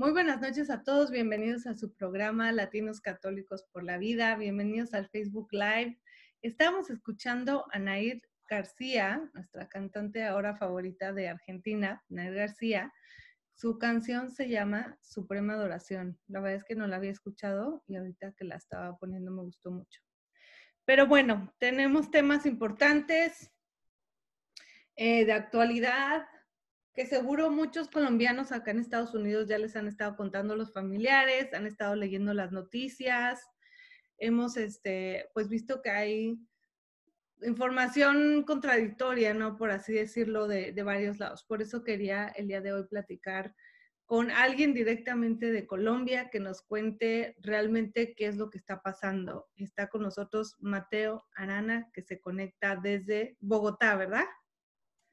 Muy buenas noches a todos, bienvenidos a su programa Latinos Católicos por la Vida, bienvenidos al Facebook Live. Estamos escuchando a Nair García, nuestra cantante ahora favorita de Argentina, Nair García. Su canción se llama Suprema Adoración. La verdad es que no la había escuchado y ahorita que la estaba poniendo me gustó mucho. Pero bueno, tenemos temas importantes de actualidad, que seguro muchos colombianos acá en Estados Unidos ya les han estado contando los familiares, han estado leyendo las noticias, hemos pues visto que hay información contradictoria, ¿no? Por así decirlo, de varios lados. Por eso quería el día de hoy platicar con alguien directamente de Colombia que nos cuente realmente qué es lo que está pasando. Está con nosotros Mateo Arana, que se conecta desde Bogotá, ¿verdad?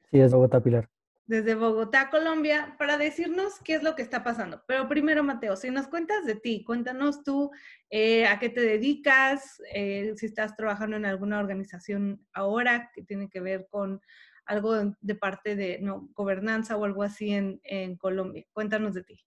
Sí, es Bogotá, Pilar. Desde Bogotá, Colombia, para decirnos qué es lo que está pasando. Pero primero, Mateo, si nos cuentas de ti, cuéntanos tú a qué te dedicas, si estás trabajando en alguna organización ahora que tiene que ver con algo de parte de gobernanza o algo así en Colombia. Cuéntanos de ti.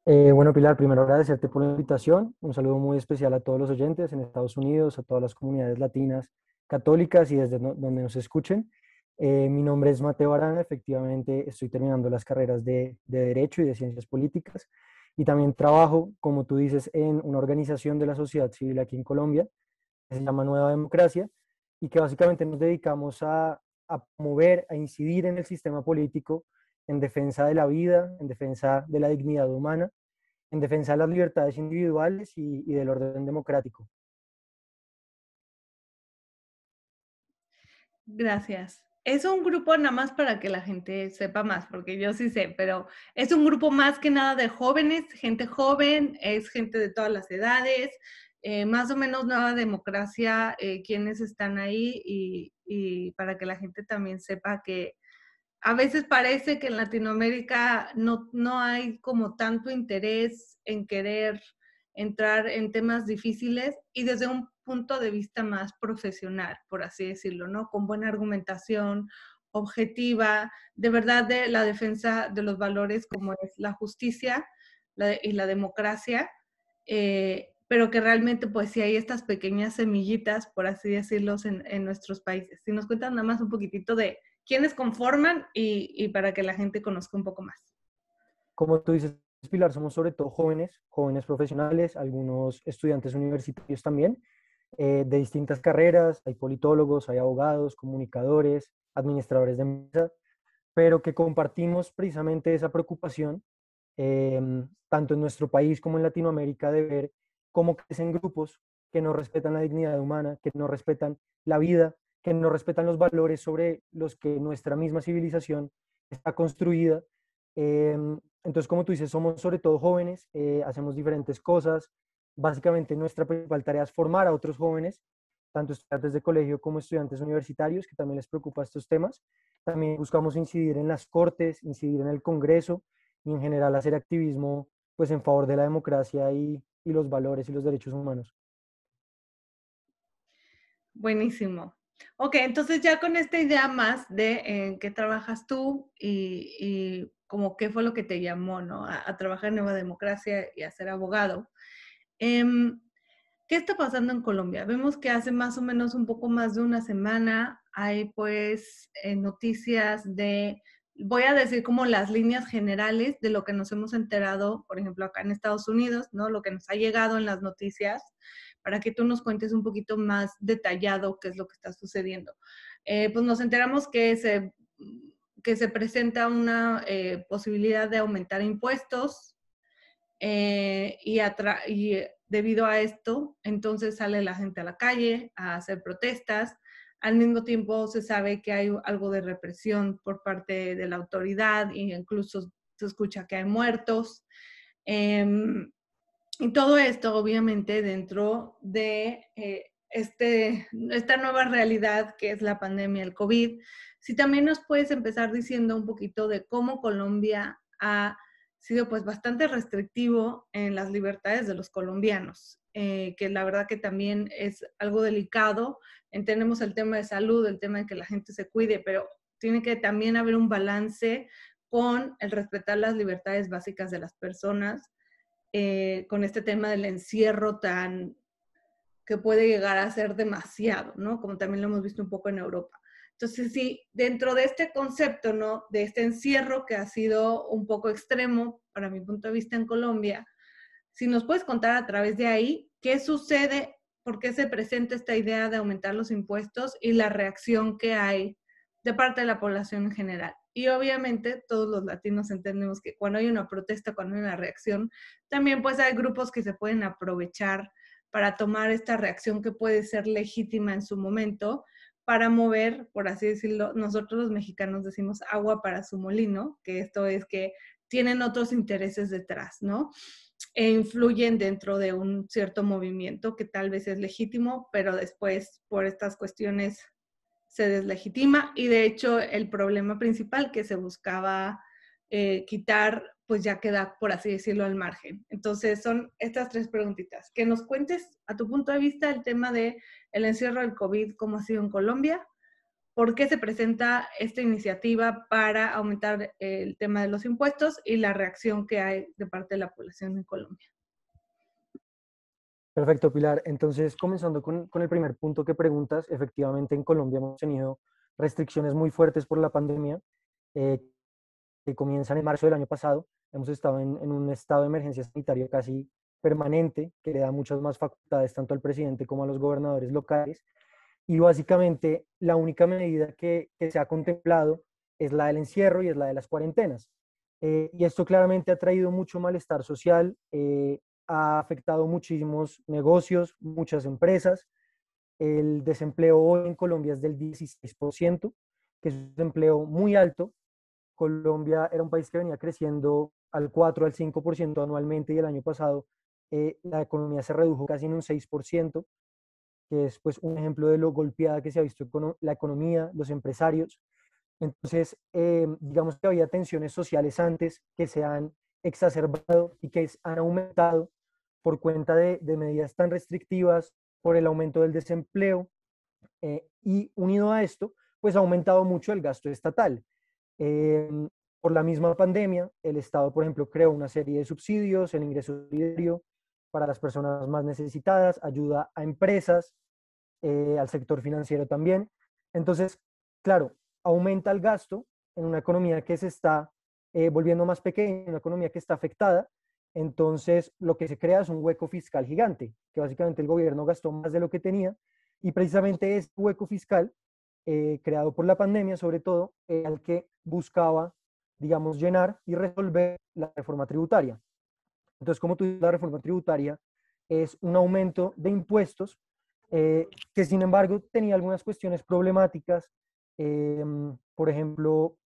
Bueno, Pilar, primero agradecerte por la invitación. Un saludo muy especial a todos los oyentes en Estados Unidos, a todas las comunidades latinas católicas y desde donde nos escuchen. Mi nombre es Mateo Arana, efectivamente estoy terminando las carreras de Derecho y de Ciencias Políticas y también trabajo, como tú dices, en una organización de la sociedad civil aquí en Colombia que se llama Nueva Democracia y que básicamente nos dedicamos a mover, a incidir en el sistema político en defensa de la vida, en defensa de la dignidad humana, en defensa de las libertades individuales y del orden democrático. Gracias. Es un grupo nada más para que la gente sepa más, porque yo sí sé, pero es un grupo más que nada de jóvenes, gente joven, es gente de todas las edades, más o menos Nueva Democracia, quienes están ahí y para que la gente también sepa que a veces parece que en Latinoamérica no hay como tanto interés en querer entrar en temas difíciles y desde un punto de vista más profesional, por así decirlo, ¿no? Con buena argumentación, objetiva, de verdad de la defensa de los valores como es la justicia y la democracia, pero que realmente pues sí hay estas pequeñas semillitas, por así decirlo, en nuestros países. Si nos cuentan nada más un poquitito de quiénes conforman y para que la gente conozca un poco más. Como tú dices, Pilar, somos sobre todo jóvenes, jóvenes profesionales, algunos estudiantes universitarios también, de distintas carreras, hay politólogos, hay abogados, comunicadores, administradores de empresas, pero que compartimos precisamente esa preocupación, tanto en nuestro país como en Latinoamérica, de ver cómo crecen grupos que no respetan la dignidad humana, que no respetan la vida, que no respetan los valores sobre los que nuestra misma civilización está construida. Entonces, como tú dices, somos sobre todo jóvenes, hacemos diferentes cosas. Básicamente, nuestra principal tarea es formar a otros jóvenes, tanto estudiantes de colegio como estudiantes universitarios, que también les preocupa estos temas. También buscamos incidir en las cortes, incidir en el Congreso y en general hacer activismo pues en favor de la democracia y los valores y los derechos humanos. Buenísimo. Ok, entonces ya con esta idea más de en qué trabajas tú y como qué fue lo que te llamó, ¿no? A trabajar en Nueva Democracia y a ser abogado. ¿Qué está pasando en Colombia? Vemos que hace más o menos un poco más de una semana hay pues noticias de, voy a decir como las líneas generales de lo que nos hemos enterado, por ejemplo, acá en Estados Unidos, ¿no? Lo que nos ha llegado en las noticias, para que tú nos cuentes un poquito más detallado qué es lo que está sucediendo. Pues nos enteramos que se presenta una posibilidad de aumentar impuestos y debido a esto, entonces sale la gente a la calle a hacer protestas. Al mismo tiempo se sabe que hay algo de represión por parte de la autoridad e incluso se escucha que hay muertos. Y todo esto, obviamente, dentro de esta nueva realidad que es la pandemia, el COVID. Si también nos puedes empezar diciendo un poquito de cómo Colombia ha sido pues bastante restrictivo en las libertades de los colombianos, que la verdad que también es algo delicado. Entendemos el tema de salud, el tema de que la gente se cuide, pero tiene que también haber un balance con el respetar las libertades básicas de las personas, con este tema del encierro tan que puede llegar a ser demasiado, ¿no? Como también lo hemos visto un poco en Europa. Entonces, sí, dentro de este concepto, ¿no? De este encierro que ha sido un poco extremo, para mi punto de vista en Colombia, si nos puedes contar a través de ahí, ¿qué sucede? ¿Por qué se presenta esta idea de aumentar los impuestos y la reacción que hay de parte de la población en general? Y obviamente todos los latinos entendemos que cuando hay una protesta, cuando hay una reacción, también pues hay grupos que se pueden aprovechar para tomar esta reacción que puede ser legítima en su momento para mover, por así decirlo, nosotros los mexicanos decimos agua para su molino, que esto es que tienen otros intereses detrás, ¿no? E influyen dentro de un cierto movimiento que tal vez es legítimo, pero después por estas cuestiones se deslegitima y de hecho el problema principal que se buscaba quitar pues ya queda, por así decirlo, al margen. Entonces son estas tres preguntitas. Que nos cuentes a tu punto de vista el tema de el encierro del COVID, cómo ha sido en Colombia, por qué se presenta esta iniciativa para aumentar el tema de los impuestos y la reacción que hay de parte de la población en Colombia. Perfecto, Pilar. Entonces, comenzando con el primer punto que preguntas, efectivamente en Colombia hemos tenido restricciones muy fuertes por la pandemia, eh, que comienzan en marzo del año pasado. Hemos estado en un estado de emergencia sanitaria casi permanente, que le da muchas más facultades tanto al presidente como a los gobernadores locales. Y básicamente la única medida que se ha contemplado es la del encierro y es la de las cuarentenas. Y esto claramente ha traído mucho malestar social, ha afectado muchísimos negocios, muchas empresas. El desempleo hoy en Colombia es del 16%, que es un desempleo muy alto. Colombia era un país que venía creciendo al 4 al 5% anualmente y el año pasado la economía se redujo casi en un 6%, que es pues un ejemplo de lo golpeada que se ha visto la economía, los empresarios. Entonces, digamos que había tensiones sociales antes que se han exacerbado y que han aumentado por cuenta de medidas tan restrictivas, por el aumento del desempleo, y unido a esto, pues ha aumentado mucho el gasto estatal. Eh, por la misma pandemia, el Estado, por ejemplo, creó una serie de subsidios, el ingreso solidario para las personas más necesitadas, ayuda a empresas, al sector financiero también. Entonces, claro, aumenta el gasto en una economía que se está volviendo más pequeña, una economía que está afectada. Entonces, lo que se crea es un hueco fiscal gigante, que básicamente el gobierno gastó más de lo que tenía, y precisamente ese hueco fiscal, creado por la pandemia, sobre todo, al que buscaba, digamos, llenar y resolver la reforma tributaria. Entonces, como tú dices, la reforma tributaria es un aumento de impuestos, que sin embargo tenía algunas cuestiones problemáticas. eh, por ejemplo,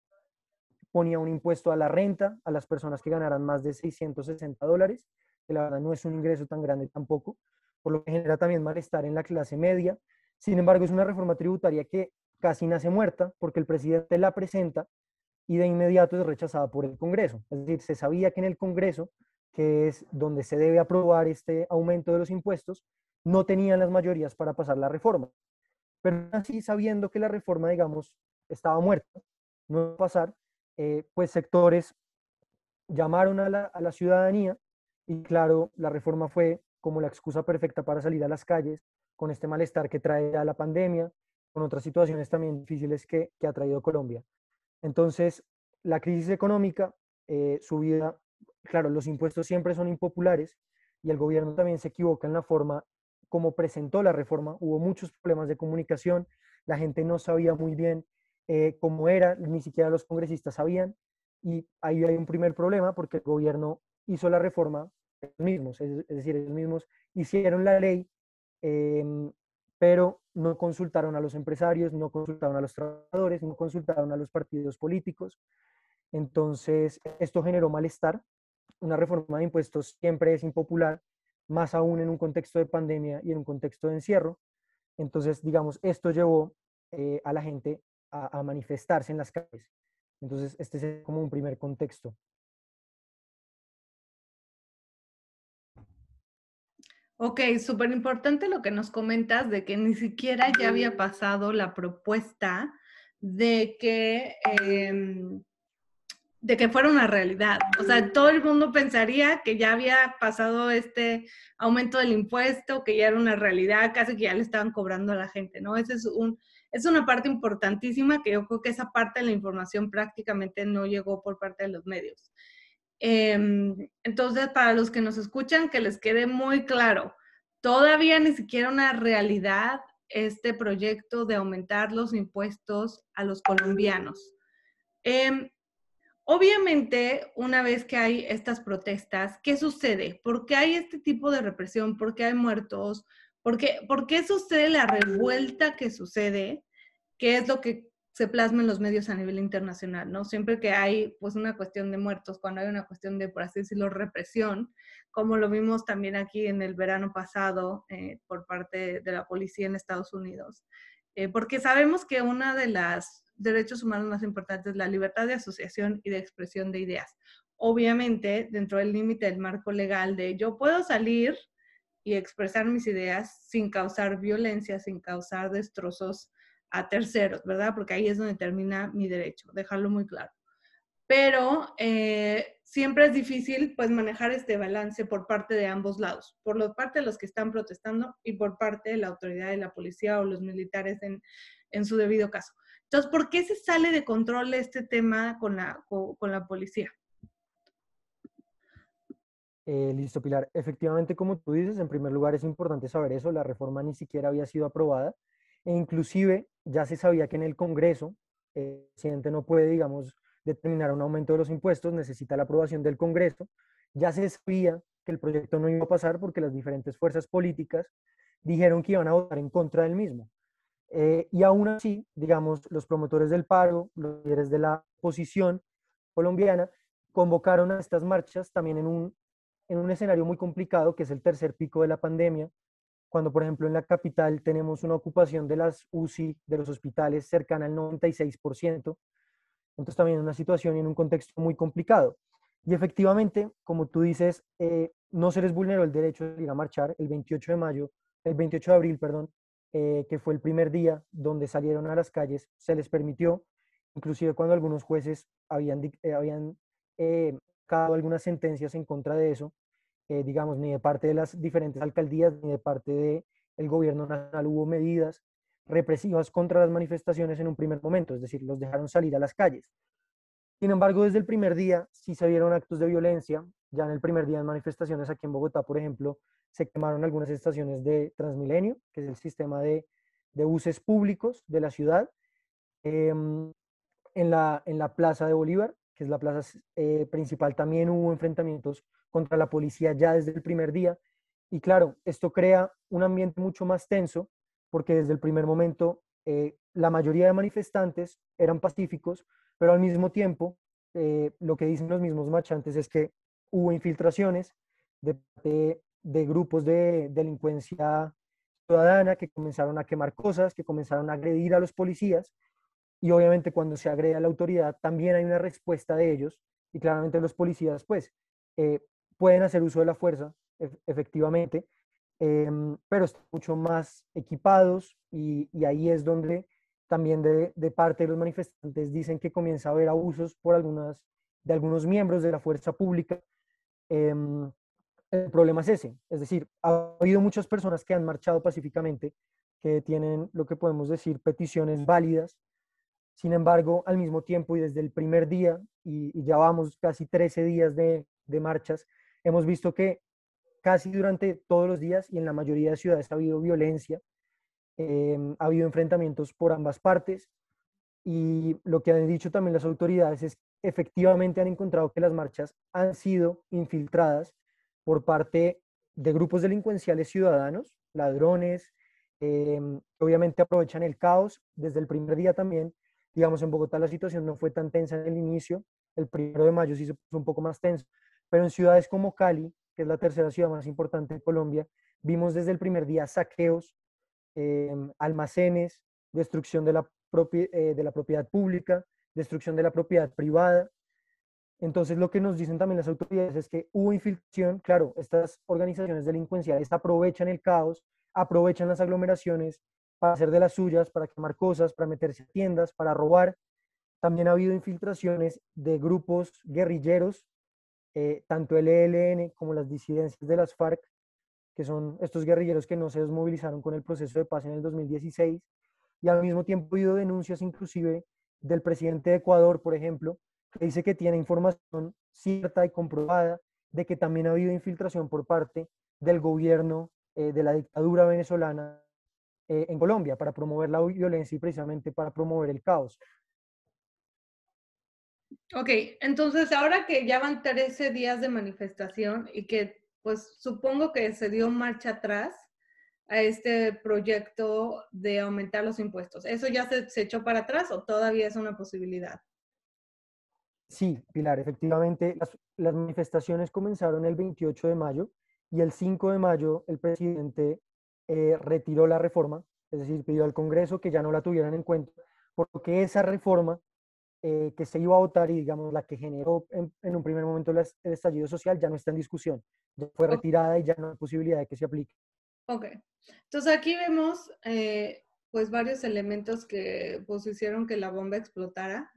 ponía un impuesto a la renta a las personas que ganaran más de $660, que la verdad no es un ingreso tan grande tampoco, por lo que genera también malestar en la clase media. Sin embargo, es una reforma tributaria que casi nace muerta porque el presidente la presenta y de inmediato es rechazada por el Congreso. Es decir, se sabía que en el Congreso, que es donde se debe aprobar este aumento de los impuestos, no tenían las mayorías para pasar la reforma. Pero así, sabiendo que la reforma, digamos, estaba muerta, no iba a pasar, pues sectores llamaron a la ciudadanía y claro, la reforma fue como la excusa perfecta para salir a las calles con este malestar que trae a la pandemia, con otras situaciones también difíciles que ha traído Colombia. Entonces, la crisis económica, subida, claro, los impuestos siempre son impopulares y el gobierno también se equivoca en la forma como presentó la reforma. Hubo muchos problemas de comunicación, la gente no sabía muy bien cómo era, ni siquiera los congresistas sabían, y ahí hay un primer problema porque el gobierno hizo la reforma ellos mismos, es decir, ellos mismos hicieron la ley, eh, pero no consultaron a los empresarios, no consultaron a los trabajadores, no consultaron a los partidos políticos. Entonces, esto generó malestar. Una reforma de impuestos siempre es impopular, más aún en un contexto de pandemia y en un contexto de encierro. Entonces, digamos, esto llevó a la gente a manifestarse en las calles. Entonces, este es como un primer contexto. Ok, súper importante lo que nos comentas de que ni siquiera ya había pasado la propuesta de que de que fuera una realidad. O sea, todo el mundo pensaría que ya había pasado este aumento del impuesto, que ya era una realidad, casi que ya le estaban cobrando a la gente, ¿no? Es una parte importantísima que yo creo que esa parte de la información prácticamente no llegó por parte de los medios. Entonces, para los que nos escuchan, que les quede muy claro, todavía ni siquiera una realidad este proyecto de aumentar los impuestos a los colombianos. Obviamente, una vez que hay estas protestas, ¿qué sucede? ¿Por qué hay este tipo de represión? ¿Por qué hay muertos? ¿Por qué sucede la revuelta que sucede? ¿Qué es lo que se plasma en los medios a nivel internacional, ¿no? Siempre que hay pues una cuestión de muertos, cuando hay una cuestión de, por así decirlo, represión, como lo vimos también aquí en el verano pasado por parte de la policía en Estados Unidos. Porque sabemos que una de las derechos humanos más importantes es la libertad de asociación y de expresión de ideas. Obviamente, dentro del límite del marco legal de yo puedo salir y expresar mis ideas sin causar violencia, sin causar destrozos a terceros, ¿verdad? Porque ahí es donde termina mi derecho, dejarlo muy claro. Pero siempre es difícil pues manejar este balance por parte de ambos lados, por parte de los que están protestando y por parte de la autoridad de la policía o los militares en su debido caso. Entonces, ¿por qué se sale de control este tema con la policía? Listo, Pilar. Efectivamente, como tú dices, en primer lugar es importante saber eso, la reforma ni siquiera había sido aprobada e inclusive ya se sabía que en el Congreso el presidente no puede, digamos, determinar un aumento de los impuestos, necesita la aprobación del Congreso. Ya se sabía que el proyecto no iba a pasar porque las diferentes fuerzas políticas dijeron que iban a votar en contra del mismo. Y aún así, digamos, los promotores del paro, los líderes de la oposición colombiana, convocaron a estas marchas también en un escenario muy complicado, que es el tercer pico de la pandemia, cuando, por ejemplo, en la capital tenemos una ocupación de las UCI, de los hospitales, cercana al 96%. Entonces, también una situación y en un contexto muy complicado. Y efectivamente, como tú dices, no se les vulneró el derecho de ir a marchar el 28 de mayo, el 28 de abril, perdón, que fue el primer día donde salieron a las calles, se les permitió, inclusive cuando algunos jueces habían dado algunas sentencias en contra de eso, digamos, ni de parte de las diferentes alcaldías, ni de parte del gobierno nacional hubo medidas represivas contra las manifestaciones en un primer momento, es decir, los dejaron salir a las calles. Sin embargo, desde el primer día sí se vieron actos de violencia. Ya en el primer día de manifestaciones aquí en Bogotá, por ejemplo, se quemaron algunas estaciones de Transmilenio, que es el sistema de buses públicos de la ciudad, en la Plaza de Bolívar, que es la plaza principal, también hubo enfrentamientos contra la policía ya desde el primer día. Y claro, esto crea un ambiente mucho más tenso, porque desde el primer momento la mayoría de manifestantes eran pacíficos, pero al mismo tiempo lo que dicen los mismos marchantes es que hubo infiltraciones de grupos de delincuencia ciudadana que comenzaron a quemar cosas, que comenzaron a agredir a los policías y obviamente cuando se agrede a la autoridad también hay una respuesta de ellos y claramente los policías pues eh, pueden hacer uso de la fuerza efectivamente, pero están mucho más equipados y ahí es donde también de parte de los manifestantes dicen que comienza a haber abusos por de algunos miembros de la fuerza pública. em, el problema es ese, es decir, ha habido muchas personas que han marchado pacíficamente, que tienen lo que podemos decir peticiones válidas. Sin embargo, al mismo tiempo y desde el primer día, y ya vamos casi 13 días de marchas, hemos visto que casi durante todos los días y en la mayoría de ciudades ha habido violencia, ha habido enfrentamientos por ambas partes y lo que han dicho también las autoridades es que efectivamente han encontrado que las marchas han sido infiltradas por parte de grupos delincuenciales ciudadanos, ladrones, obviamente aprovechan el caos desde el primer día también. Digamos, en Bogotá la situación no fue tan tensa en el inicio, el 1 de mayo sí se puso un poco más tenso, pero en ciudades como Cali, que es la tercera ciudad más importante de Colombia, vimos desde el primer día saqueos, almacenes, destrucción de la propiedad pública, destrucción de la propiedad privada. Entonces, lo que nos dicen también las autoridades es que hubo infiltración. Claro, estas organizaciones delincuenciales aprovechan el caos, aprovechan las aglomeraciones para hacer de las suyas, para quemar cosas, para meterse a tiendas, para robar. también ha habido infiltraciones de grupos guerrilleros, tanto el ELN como las disidencias de las FARC, que son estos guerrilleros que no se desmovilizaron con el proceso de paz en el 2016, y al mismo tiempo ha habido denuncias inclusive del presidente de Ecuador, por ejemplo, que dice que tiene información cierta y comprobada de que también ha habido infiltración por parte del gobierno de la dictadura venezolana en Colombia para promover la violencia y precisamente para promover el caos. Ok, entonces ahora que ya van 13 días de manifestación y que pues supongo que se dio marcha atrás a este proyecto de aumentar los impuestos, ¿eso ya se echó para atrás o todavía es una posibilidad? Sí, Pilar, efectivamente, las manifestaciones comenzaron el 28 de mayo y el 5 de mayo el presidente retiró la reforma, es decir, pidió al Congreso que ya no la tuvieran en cuenta, porque esa reforma que se iba a votar y digamos la que generó en un primer momento el estallido social ya no está en discusión, ya fue O- retirada y ya no hay posibilidad de que se aplique. Ok, entonces aquí vemos pues varios elementos que pues hicieron que la bomba explotara.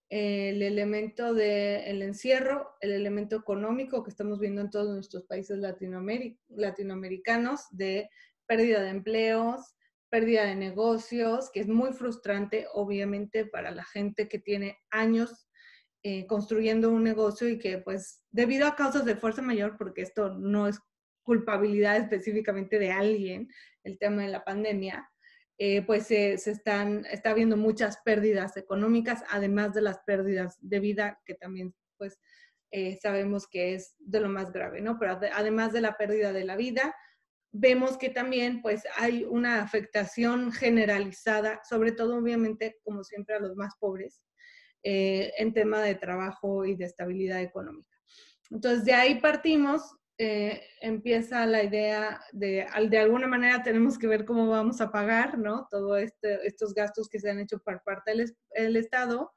El elemento del encierro, el elemento económico que estamos viendo en todos nuestros países latinoamericanos, de pérdida de empleos, pérdida de negocios, que es muy frustrante, obviamente, para la gente que tiene años construyendo un negocio y que, pues, debido a causas de fuerza mayor, porque esto no es culpabilidad específicamente de alguien, el tema de la pandemia, pues está habiendo muchas pérdidas económicas, además de las pérdidas de vida, que también pues sabemos que es de lo más grave, ¿no? Pero además de la pérdida de la vida, vemos que también pues hay una afectación generalizada, sobre todo obviamente, como siempre, a los más pobres, en tema de trabajo y de estabilidad económica. Entonces, de ahí partimos, empieza la idea de alguna manera tenemos que ver cómo vamos a pagar, ¿no? Todos estos gastos que se han hecho por parte del Estado,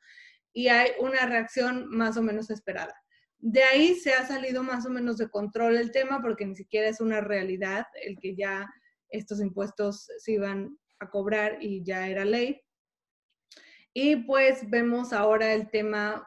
y hay una reacción más o menos esperada. De ahí se ha salido más o menos de control el tema, porque ni siquiera es una realidad el que ya estos impuestos se iban a cobrar y ya era ley. Y pues vemos ahora el tema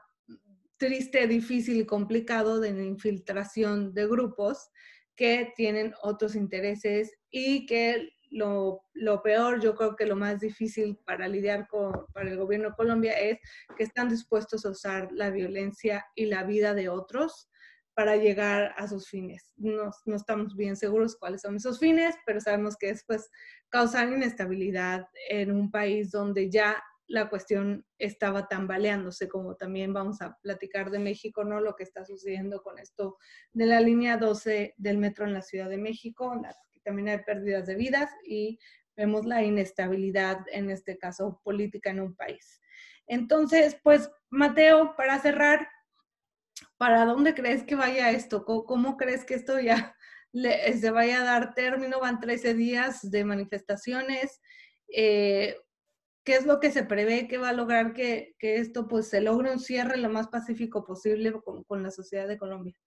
triste, difícil y complicado de la infiltración de grupos que tienen otros intereses y que lo peor, yo creo que lo más difícil para lidiar para el gobierno de Colombia es que están dispuestos a usar la violencia y la vida de otros para llegar a sus fines. No estamos bien seguros cuáles son esos fines, pero sabemos que es pues causar inestabilidad en un país donde ya la cuestión estaba tambaleándose, como también vamos a platicar de México, ¿no? Lo que está sucediendo con esto de la línea 12 del metro en la Ciudad de México, que también hay pérdidas de vidas y vemos la inestabilidad, en este caso política en un país. Entonces, pues, Mateo, para cerrar, ¿para dónde crees que vaya esto? ¿Cómo crees que esto ya se vaya a dar término? Van 13 días de manifestaciones. ¿Qué es lo que se prevé que va a lograr que esto pues se logre un cierre lo más pacífico posible con la sociedad de Colombia?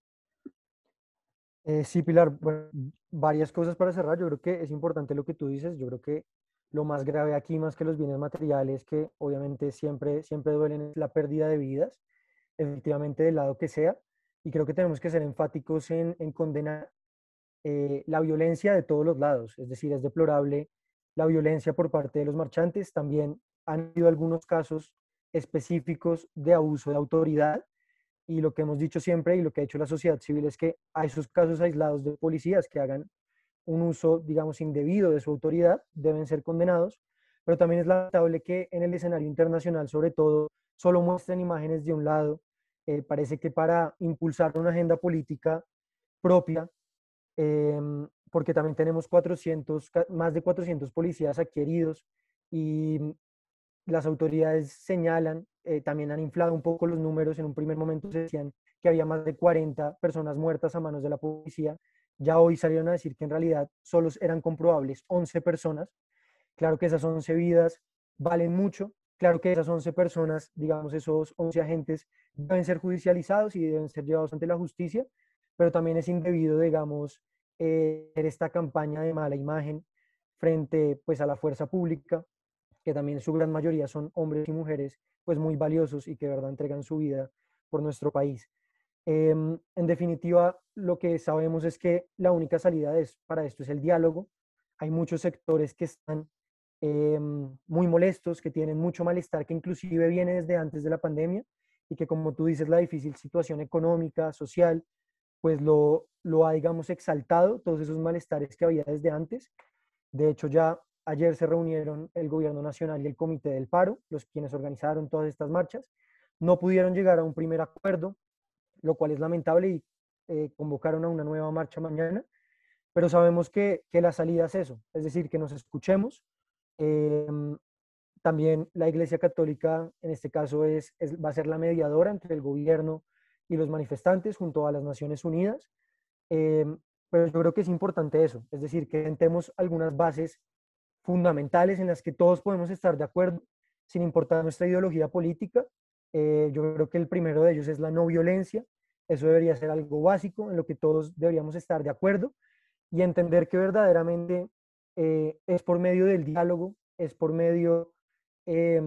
Sí, Pilar, bueno, varias cosas para cerrar. Yo creo que es importante lo que tú dices. Yo creo que lo más grave aquí, más que los bienes materiales, que obviamente siempre duelen, es la pérdida de vidas, efectivamente del lado que sea. Y creo que tenemos que ser enfáticos en condenar la violencia de todos los lados. Es decir, es deplorable la violencia por parte de los marchantes. También han habido algunos casos específicos de abuso de autoridad y lo que hemos dicho siempre y lo que ha hecho la sociedad civil es que hay esos casos aislados de policías que hagan un uso, digamos, indebido de su autoridad, deben ser condenados, pero también es lamentable que en el escenario internacional, sobre todo, solo muestren imágenes de un lado. Parece que para impulsar una agenda política propia, porque también tenemos más de 400 policías aquí heridos y las autoridades señalan, también han inflado un poco los números. En un primer momento se decían que había más de 40 personas muertas a manos de la policía. Ya hoy salieron a decir que en realidad solo eran comprobables 11 personas. Claro que esas 11 vidas valen mucho. Claro que esas 11 personas, digamos, esos 11 agentes deben ser judicializados y deben ser llevados ante la justicia, pero también es indebido, digamos, esta campaña de mala imagen frente pues a la fuerza pública. que también en su gran mayoría son hombres y mujeres, pues muy valiosos y que de verdad entregan su vida por nuestro país. En definitiva, lo que sabemos es que la única salida para esto es el diálogo. Hay muchos sectores que están muy molestos, que tienen mucho malestar, que inclusive viene desde antes de la pandemia y que, como tú dices, la difícil situación económica, social, pues lo ha, digamos, exaltado, todos esos malestares que había desde antes. De hecho, ya ayer se reunieron el gobierno nacional y el comité del paro, los quienes organizaron todas estas marchas. No pudieron llegar a un primer acuerdo, lo cual es lamentable, y convocaron a una nueva marcha mañana, pero sabemos que la salida es eso, es decir, que nos escuchemos. Eh, También la Iglesia Católica, en este caso, va a ser la mediadora entre el gobierno y los manifestantes junto a las Naciones Unidas. Eh, pero yo creo que es importante eso, es decir, que sentemos algunas bases fundamentales en las que todos podemos estar de acuerdo, sin importar nuestra ideología política. Yo creo que el primero de ellos es la no violencia. Eso debería ser algo básico en lo que todos deberíamos estar de acuerdo, y entender que verdaderamente es por medio del diálogo, es por medio eh,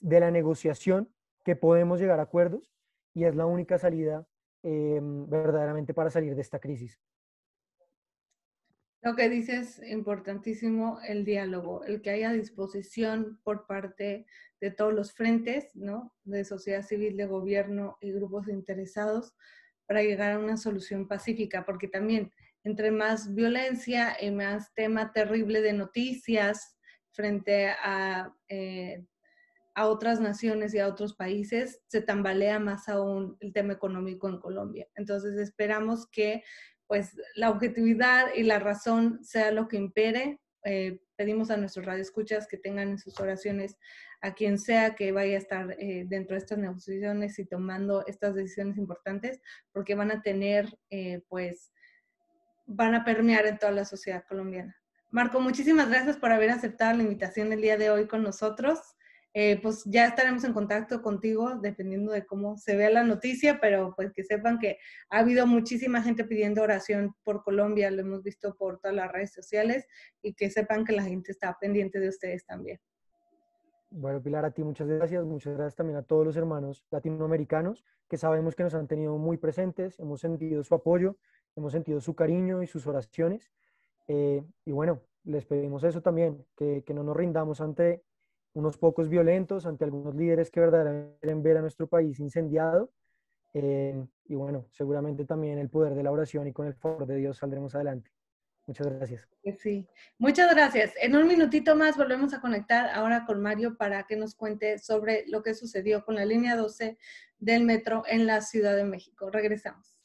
de la negociación que podemos llegar a acuerdos, y es la única salida verdaderamente para salir de esta crisis. Lo que dices, importantísimo, el diálogo, el que haya disposición por parte de todos los frentes, ¿no? De sociedad civil, de gobierno y grupos interesados para llegar a una solución pacífica, porque también entre más violencia y más tema terrible de noticias frente a otras naciones y a otros países, se tambalea más aún el tema económico en Colombia. Entonces esperamos que pues la objetividad y la razón sea lo que impere. Pedimos a nuestros radioescuchas que tengan en sus oraciones a quien sea que vaya a estar dentro de estas negociaciones y tomando estas decisiones importantes, porque van a tener, pues, van a permear en toda la sociedad colombiana. Marco, muchísimas gracias por haber aceptado la invitación el día de hoy con nosotros. Pues ya estaremos en contacto contigo dependiendo de cómo se vea la noticia, pero pues que sepan que ha habido muchísima gente pidiendo oración por Colombia, lo hemos visto por todas las redes sociales, y que sepan que la gente está pendiente de ustedes también. Bueno, Pilar, a ti muchas gracias también a todos los hermanos latinoamericanos que sabemos que nos han tenido muy presentes, hemos sentido su apoyo, hemos sentido su cariño y sus oraciones. Y bueno, les pedimos eso también, que no nos rindamos ante unos pocos violentos, ante algunos líderes que verdaderamente quieren ver a nuestro país incendiado. Y bueno, seguramente también el poder de la oración y con el favor de Dios saldremos adelante. Muchas gracias. Sí, muchas gracias. En un minutito más volvemos a conectar ahora con Mario para que nos cuente sobre lo que sucedió con la línea 12 del metro en la Ciudad de México. Regresamos.